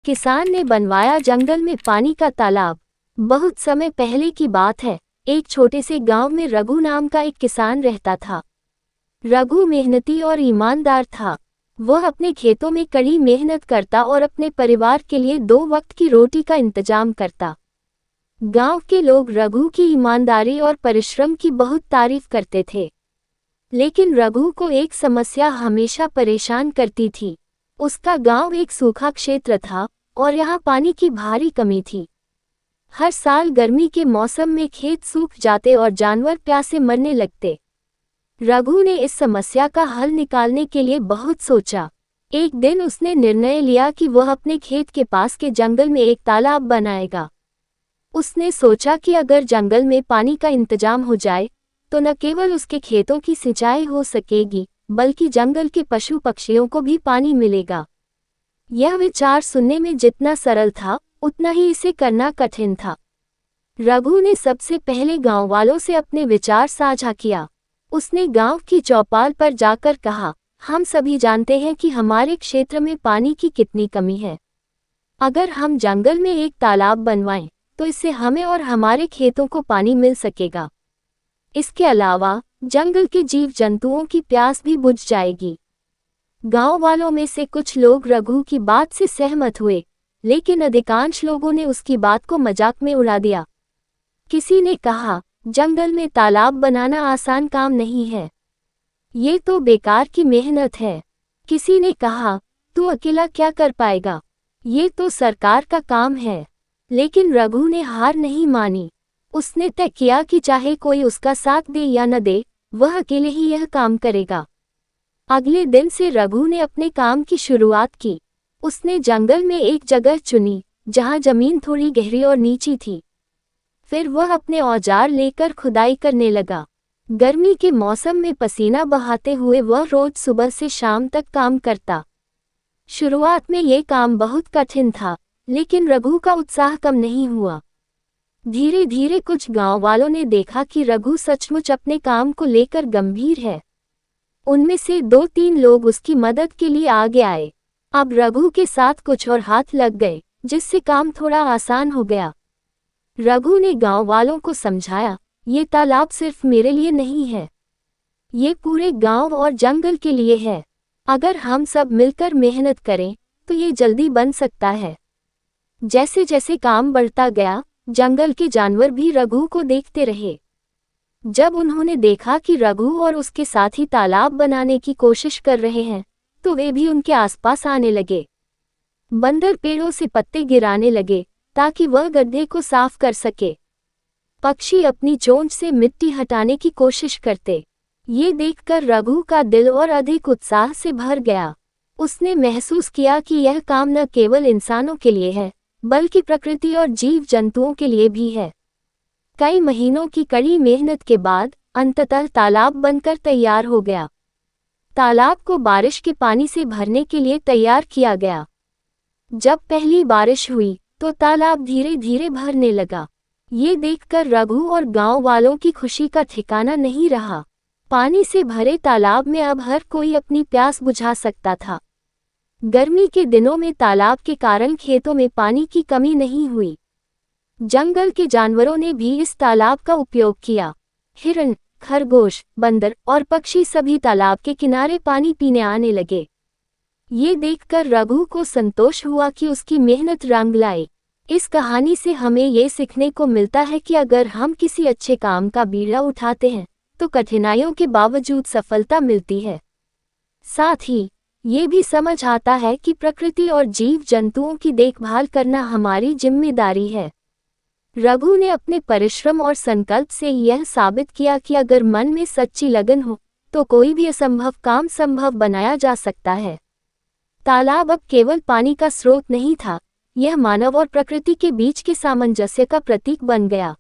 किसान ने बनवाया जंगल में पानी का तालाब। बहुत समय पहले की बात है। एक छोटे से गांव में रघु नाम का एक किसान रहता था। रघु मेहनती और ईमानदार था। वह अपने खेतों में कड़ी मेहनत करता और अपने परिवार के लिए 2 वक्त की रोटी का इंतजाम करता। गांव के लोग रघु की ईमानदारी और परिश्रम की बहुत तारीफ करते थे। लेकिन रघु को एक समस्या हमेशा परेशान करती थी। उसका गांव एक सूखा क्षेत्र था और यहाँ पानी की भारी कमी थी। हर साल गर्मी के मौसम में खेत सूख जाते और जानवर प्यासे मरने लगते। रघु ने इस समस्या का हल निकालने के लिए बहुत सोचा। एक दिन उसने निर्णय लिया कि वह अपने खेत के पास के जंगल में एक तालाब बनाएगा। उसने सोचा कि अगर जंगल में पानी का इंतजाम हो जाए तो न केवल उसके खेतों की सिंचाई हो सकेगी, बल्कि जंगल के पशु पक्षियों को भी पानी मिलेगा। यह विचार सुनने में जितना सरल था, उतना ही इसे करना कठिन था। रघु ने सबसे पहले गांव वालों से अपने विचार साझा किया। उसने गांव की चौपाल पर जाकर कहा, हम सभी जानते हैं कि हमारे क्षेत्र में पानी की कितनी कमी है। अगर हम जंगल में एक तालाब बनवाएं, तो इससे हमें और हमारे खेतों को पानी मिल सकेगा। इसके अलावा जंगल के जीव जंतुओं की प्यास भी बुझ जाएगी। गांव वालों में से कुछ लोग रघु की बात से सहमत हुए, लेकिन अधिकांश लोगों ने उसकी बात को मजाक में उड़ा दिया। किसी ने कहा, जंगल में तालाब बनाना आसान काम नहीं है, ये तो बेकार की मेहनत है। किसी ने कहा, तू अकेला क्या कर पाएगा, ये तो सरकार का काम है। लेकिन रघु ने हार नहीं मानी। उसने तय किया कि चाहे कोई उसका साथ दे या न दे, वह अकेले ही यह काम करेगा। अगले दिन से रघु ने अपने काम की शुरुआत की। उसने जंगल में एक जगह चुनी जहां जमीन थोड़ी गहरी और नीची थी। फिर वह अपने औजार लेकर खुदाई करने लगा। गर्मी के मौसम में पसीना बहाते हुए वह रोज सुबह से शाम तक काम करता। शुरुआत में ये काम बहुत कठिन था, लेकिन रघु का उत्साह कम नहीं हुआ। धीरे धीरे कुछ गांव वालों ने देखा कि रघु सचमुच अपने काम को लेकर गंभीर है। उनमें से 2-3 लोग उसकी मदद के लिए आगे आए। अब रघु के साथ कुछ और हाथ लग गए, जिससे काम थोड़ा आसान हो गया। रघु ने गांव वालों को समझाया, ये तालाब सिर्फ मेरे लिए नहीं है, ये पूरे गांव और जंगल के लिए है। अगर हम सब मिलकर मेहनत करें तो ये जल्दी बन सकता है। जैसे जैसे काम बढ़ता गया, जंगल के जानवर भी रघु को देखते रहे। जब उन्होंने देखा कि रघु और उसके साथी तालाब बनाने की कोशिश कर रहे हैं, तो वे भी उनके आसपास आने लगे। बंदर पेड़ों से पत्ते गिराने लगे ताकि वह गड्ढे को साफ कर सके। पक्षी अपनी चोंच से मिट्टी हटाने की कोशिश करते। ये देखकर रघु का दिल और अधिक उत्साह से भर गया। उसने महसूस किया कि यह काम न केवल इंसानों के लिए है, बल्कि प्रकृति और जीव जंतुओं के लिए भी है। कई महीनों की कड़ी मेहनत के बाद अंततः तालाब बनकर तैयार हो गया। तालाब को बारिश के पानी से भरने के लिए तैयार किया गया। जब पहली बारिश हुई तो तालाब धीरे धीरे भरने लगा। ये देखकर रघु और गांव वालों की खुशी का ठिकाना नहीं रहा। पानी से भरे तालाब में अब हर कोई अपनी प्यास बुझा सकता था। गर्मी के दिनों में तालाब के कारण खेतों में पानी की कमी नहीं हुई। जंगल के जानवरों ने भी इस तालाब का उपयोग किया। हिरण, खरगोश, बंदर और पक्षी सभी तालाब के किनारे पानी पीने आने लगे। ये देखकर रघु को संतोष हुआ कि उसकी मेहनत रंग लाई। इस कहानी से हमें ये सीखने को मिलता है कि अगर हम किसी अच्छे काम का बीड़ा उठाते हैं तो कठिनाइयों के बावजूद सफलता मिलती है। साथ ही ये भी समझ आता है कि प्रकृति और जीव जंतुओं की देखभाल करना हमारी जिम्मेदारी है। रघु ने अपने परिश्रम और संकल्प से यह साबित किया कि अगर मन में सच्ची लगन हो तो कोई भी असंभव काम संभव बनाया जा सकता है। तालाब अब केवल पानी का स्रोत नहीं था, यह मानव और प्रकृति के बीच के सामंजस्य का प्रतीक बन गया।